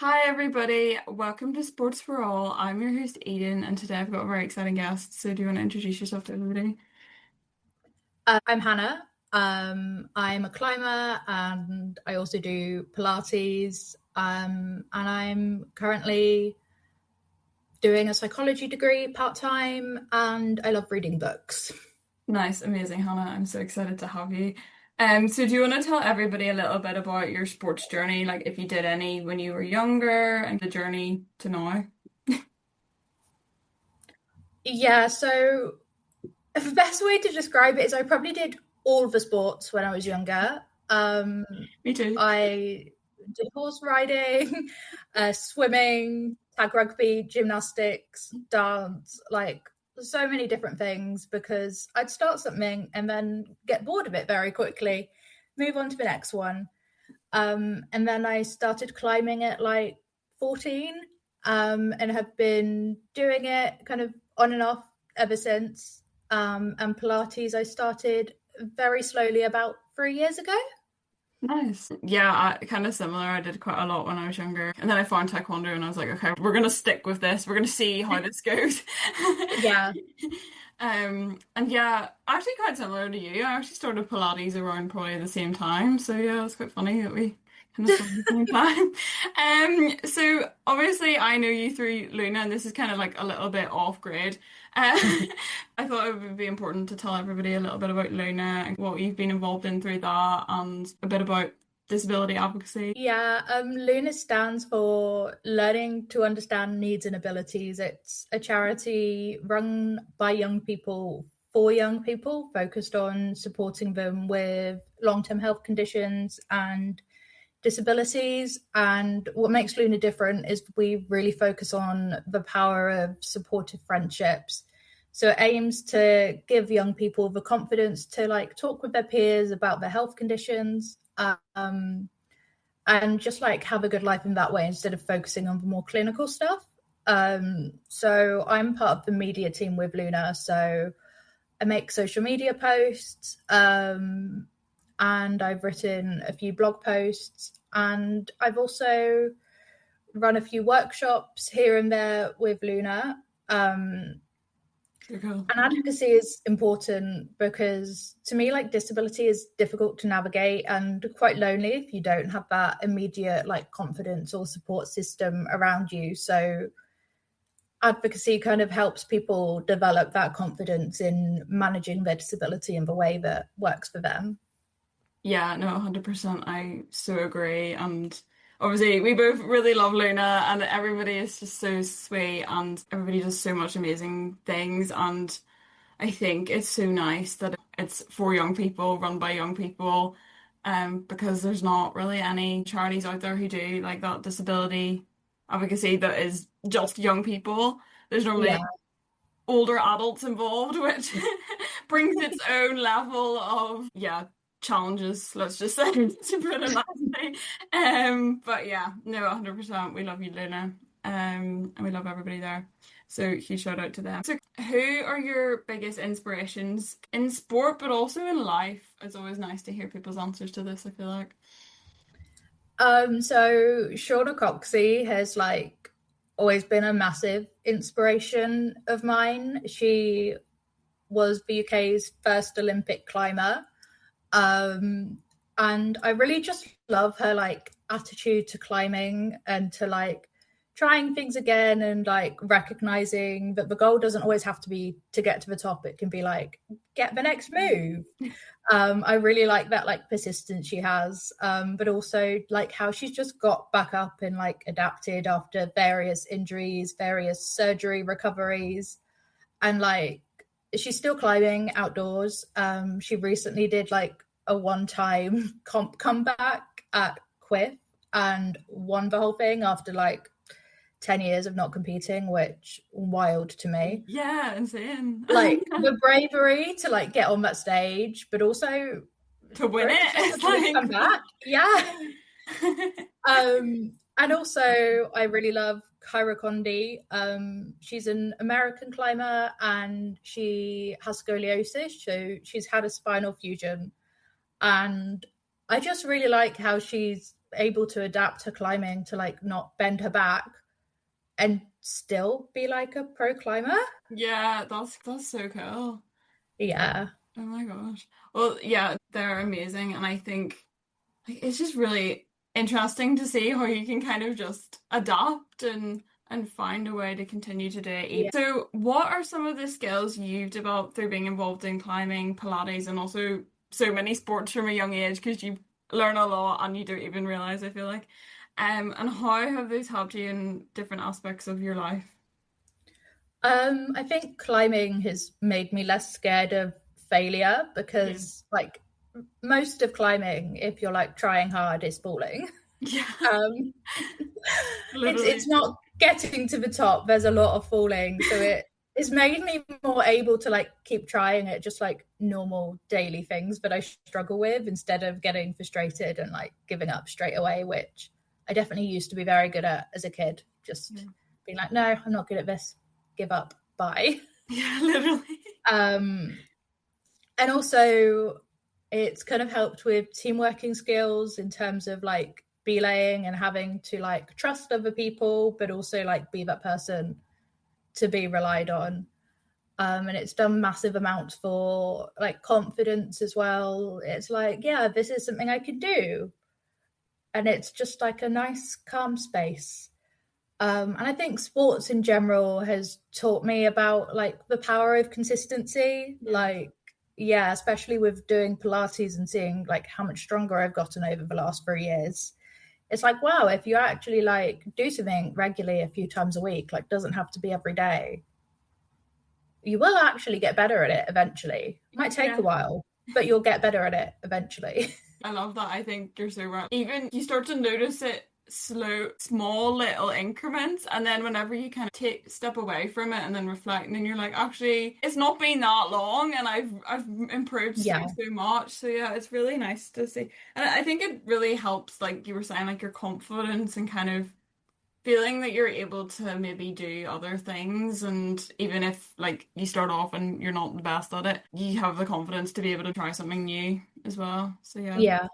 Hi everybody, welcome to Sports for All. I'm your host Eden, and today I've got a very exciting guest. So do you want to introduce yourself to everybody? I'm Hannah. I'm a climber and I also do Pilates. And I'm currently doing a psychology degree part time and I love reading books. Nice, amazing, Hannah. I'm so excited to have you. So do you want to tell everybody a little bit about your sports journey, like if you did any when you were younger and the journey to now? Yeah, so the best way to describe it is I probably did all of the sports when I was younger. Um, Me too. I did horse riding, swimming, tag rugby, gymnastics, dance, like so many different things because I'd start something and then get bored of it very quickly, move on to the next one. And then I started climbing at like 14 and have been doing it kind of on and off ever since. And Pilates, I started very slowly about 3 years ago. Nice. Yeah, kind of similar. I did quite a lot when I was younger. And then I found Taekwondo and I was like, okay, we're gonna stick with this. We're gonna see how this goes. Yeah. And yeah, actually quite similar to you. I actually started Pilates around probably the same time. So yeah, it's quite funny that we kind of started at the same time. So obviously I know you through Luna, and this is kind of like a little bit off grid. Uh, I thought it would be important to tell everybody a little bit about Luna and what you've been involved in through that, and a bit about disability advocacy. Yeah, Luna stands for Learning to Understand Needs and Abilities. It's a charity run by young people for young people, focused on supporting them with long-term health conditions and disabilities. And what makes Luna different is we really focus on the power of supportive friendships. So it aims to give young people the confidence to like talk with their peers about their health conditions. And just like have a good life in that way instead of focusing on the more clinical stuff. So I'm part of the media team with Luna. So I make social media posts, and I've written a few blog posts, and I've also run a few workshops here and there with Luna. So cool. And advocacy is important because to me, like disability is difficult to navigate and quite lonely if you don't have that immediate like confidence or support system around you. So advocacy kind of helps people develop that confidence in managing their disability in the way that works for them. Yeah, no, 100%. I so agree. And obviously, we both really love Luna, and everybody is just so sweet, and everybody does so much amazing things. And I think it's so nice that it's for young people, run by young people, because there's not really any charities out there who do like that disability advocacy that is just young people. There's normally Yeah. older adults involved, which brings its own level of, yeah, challenges, let's just say, to put it nicely. But yeah, no, 100%. We love you, Luna. And we love everybody there. So huge shout out to them. So who are your biggest inspirations in sport, but also in life? It's always nice to hear people's answers to this, I feel like. So Shauna Coxey has like always been a massive inspiration of mine. She was the UK's first Olympic climber. Um, and I really just love her like attitude to climbing and to like trying things again and like recognizing that the goal doesn't always have to be to get to the top. It can be like get the next move. I really like that like persistence she has, but also like how she's just got back up and like adapted after various injuries, various surgery recoveries, and like she's still climbing outdoors. She recently did like a one-time comp comeback at Quiff and won the whole thing after like 10 years of not competing, which wild to me. Yeah, insane. Like the bravery to like get on that stage, but also To for win it to it, just it's suddenly come back. Yeah. like. And also, I really love Kyra Condi. She's an American climber and she has scoliosis, so she's had a spinal fusion. And I just really like how she's able to adapt her climbing to like not bend her back and still be like a pro climber. Yeah, that's so cool. Yeah. Oh my gosh. Well, yeah, they're amazing, and I think like, it's just really interesting to see how you can kind of just adapt and find a way to continue to do it. Yeah. So, what are some of the skills you've developed through being involved in climbing, Pilates, and also so many sports from a young age? Because you learn a lot and you don't even realize, I feel like. And how have those helped you in different aspects of your life? I think climbing has made me less scared of failure Yeah. because, like, most of climbing, if you're like trying hard, is falling. Yeah, Um, it's literally. not getting to the top. There's a lot of falling, so it's made me more able to like keep trying at just like normal daily things that I struggle with instead of getting frustrated and like giving up straight away, which I definitely used to be very good at as a kid. Just Yeah, being like, no, I'm not good at this. Give up. Bye. yeah, literally. Um, and also, it's kind of helped with team working skills in terms of like belaying and having to like trust other people, but also like be that person to be relied on. And it's done massive amounts for like confidence as well. It's like, yeah, this is something I can do. And it's just like a nice, calm space. And I think sports in general has taught me about like the power of consistency. Yeah. Like, yeah, especially with doing Pilates and seeing like how much stronger I've gotten over the last 3 years. It's like, wow, if you actually like do something regularly a few times a week, like doesn't have to be every day, you will actually get better at it eventually. Might take a Yeah. while, but you'll get better at it eventually. I love that. I think you're so right. Even you start to notice it slow, small little increments, and then whenever you kind of take step away from it and then reflect, and then you're like, actually, it's not been that long, and I've improved so Yeah. so much. So yeah, it's really nice to see, and I think it really helps, like you were saying, like your confidence and kind of feeling that you're able to maybe do other things, and even if like you start off and you're not the best at it, you have the confidence to be able to try something new as well. So yeah. Yeah.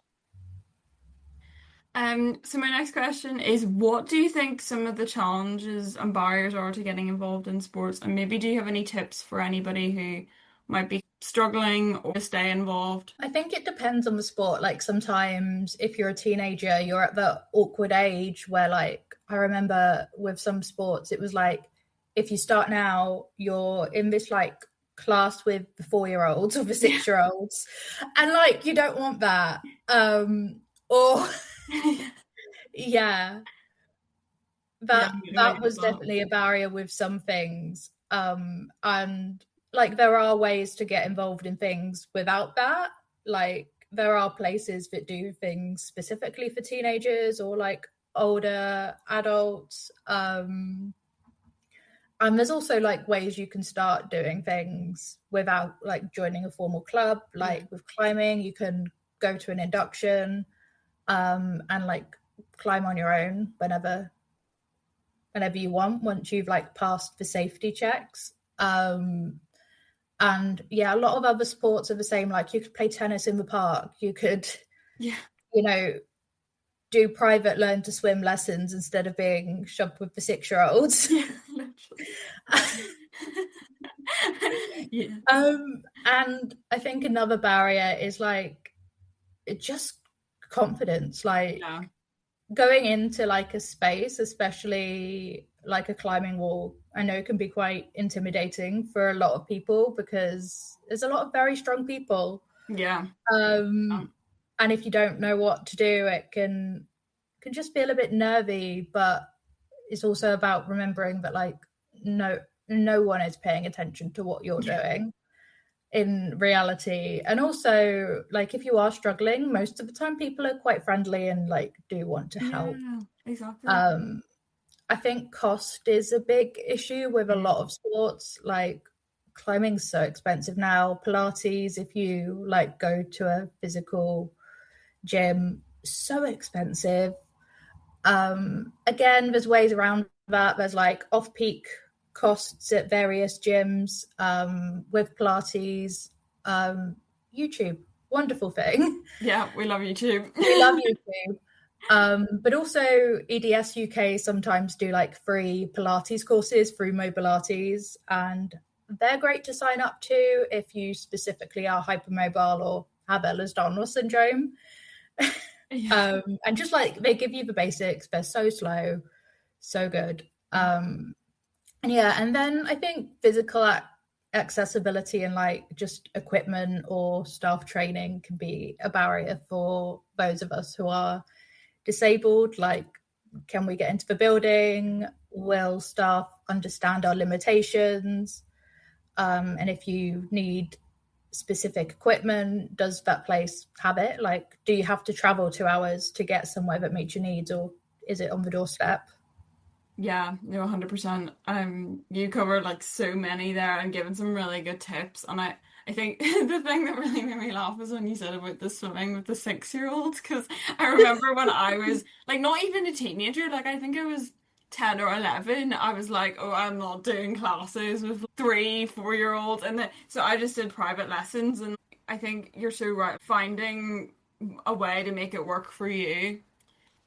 So my next question is, what do you think some of the challenges and barriers are to getting involved in sports? And maybe do you have any tips for anybody who might be struggling or to stay involved? I think it depends on the sport. Like sometimes if you're a teenager, you're at the awkward age where like I remember with some sports, it was like if you start now, you're in this like class with the 4-year-olds or the Yeah. 6-year-olds. And like you don't want that. Or yeah, Yeah, that no, I that get was that. definitely a barrier with some things. And like there are ways to get involved in things without that. Like there are places that do things specifically for teenagers or like older adults. And there's also like ways you can start doing things without like joining a formal club. Yeah. Like with climbing, you can go to an induction and like climb on your own whenever you want once you've like passed the safety checks. And yeah, a lot of other sports are the same. Like you could play tennis in the park. You could, Yeah. you know, do private learn to swim lessons instead of being shoved with the 6-year-olds. Yeah, literally. Yeah. And I think another barrier is like just confidence. Like Yeah. going into like a space, especially like a climbing wall, I know can be quite intimidating for a lot of people because there's a lot of very strong people. Yeah. Um, and if you don't know what to do, it can just feel a bit nervy. But it's also about remembering that like no one is paying attention to what you're Yeah. doing in reality. And also like if you are struggling, most of the time people are quite friendly and like do want to help. Yeah, exactly. um I think cost is a big issue with a lot Mm. of sports. Like climbing's so expensive now. Pilates, if you like go to a physical gym, so expensive. Again, there's ways around that. There's like off-peak costs at various gyms. With Pilates, YouTube, wonderful thing. Yeah, we love YouTube. We love YouTube. But also EDS UK sometimes do like free Pilates courses through Mobilates, and they're great to sign up to if you specifically are hypermobile or have Ehlers-Danlos syndrome. Yeah. And just like they give you the basics, they're so slow, so good. And yeah, and then I think physical accessibility and like just equipment or staff training can be a barrier for those of us who are disabled. Like, can we get into the building? Will staff understand our limitations? And if you need specific equipment, does that place have it? Like, do you have to travel 2 hours to get somewhere that meets your needs, or is it on the doorstep? Yeah, no, 100%. You covered like so many there and given some really good tips. And I think the thing that really made me laugh was when you said about the swimming with the 6-year-olds, because I remember when I was like not even a teenager, like I think I was 10 or 11, I was like, oh, I'm not doing classes with 3, 4-year-olds. And then, so I just did private lessons. And I think you're so right. Finding a way to make it work for you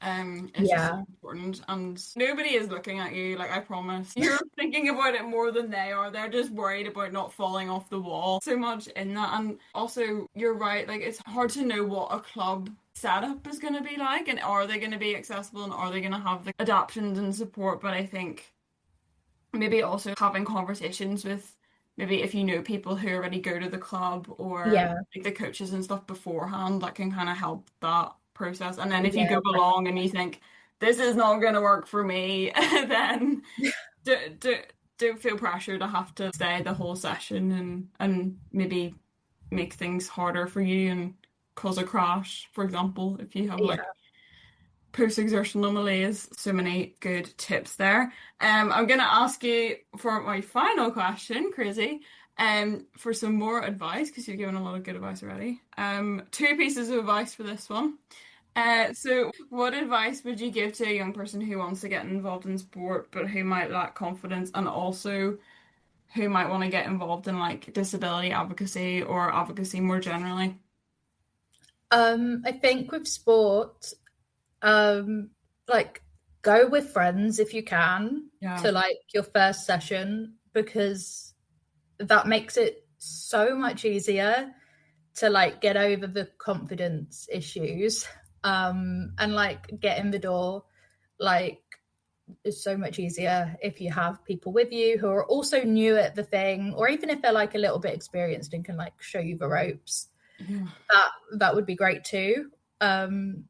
it's just so Yeah, important, and nobody is looking at you, like I promise. You're thinking about it more than they are. They're just worried about not falling off the wall. So much in that, and also you're right, like it's hard to know what a club setup is going to be like, and are they going to be accessible, and are they going to have the adaptions and support. But I think maybe also having conversations with maybe if you know people who already go to the club or yeah, like the coaches and stuff beforehand, that can kind of help that process. And then if you yeah, go along and you think this is not going to work for me, then do, do, don't feel pressure to have to stay the whole session and maybe make things harder for you and cause a crash, for example, if you have like yeah. post-exertional malaise. So many good tips there. I'm gonna ask you for my final question, crazy, for some more advice because you've given a lot of good advice already. Two pieces of advice for this one. So what advice would you give to a young person who wants to get involved in sport but who might lack confidence and also who might want to get involved in like disability advocacy or advocacy more generally? I think with sport, um, like go with friends if you can Yeah. to like your first session, because that makes it so much easier to like get over the confidence issues, and like get in the door. Like, is so much easier if you have people with you who are also new at the thing, or even if they're like a little bit experienced and can like show you the ropes. Yeah. That would be great too. um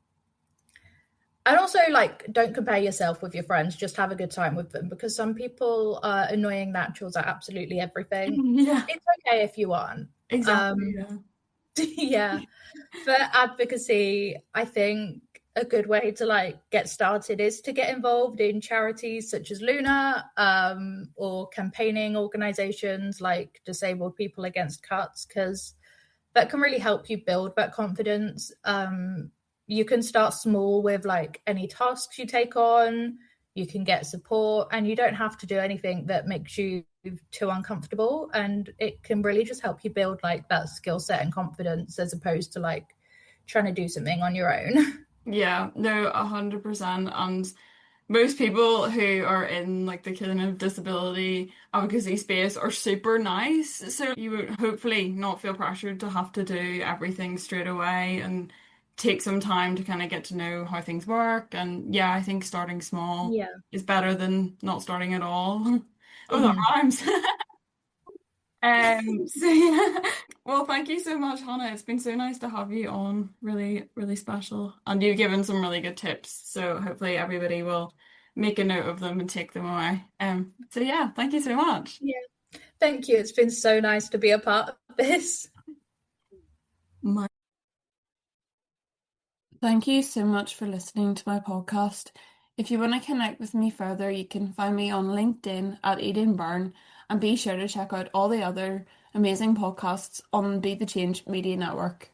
and also, like, don't compare yourself with your friends, just have a good time with them, because some people are annoying naturals at absolutely everything. Yeah, It's okay if you aren't. exactly. um Yeah. yeah. For advocacy, I think a good way to like get started is to get involved in charities such as Luna, or campaigning organizations like Disabled People Against Cuts, because that can really help you build that confidence. You can start small with like any tasks you take on. You can get support, and you don't have to do anything that makes you too uncomfortable. And it can really just help you build like that skill set and confidence, as opposed to like trying to do something on your own. Yeah, no, 100%. And most people who are in like the kind of disability advocacy space are super nice. So you would hopefully not feel pressured to have to do everything straight away and take some time to kind of get to know how things work. And yeah, I think starting small Yeah. is better than not starting at all. Oh, that Mhm. rhymes. So yeah. Well, thank you so much, Hannah. It's been so nice to have you on. Really, really special. And you've given some really good tips. So hopefully everybody will make a note of them and take them away. So yeah, thank you so much. Yeah. Thank you. It's been so nice to be a part of this. My Thank you so much for listening to my podcast. If you want to connect with me further, you can find me on LinkedIn at Eden Byrne and be sure to check out all the other amazing podcasts on Be the Change Media Network.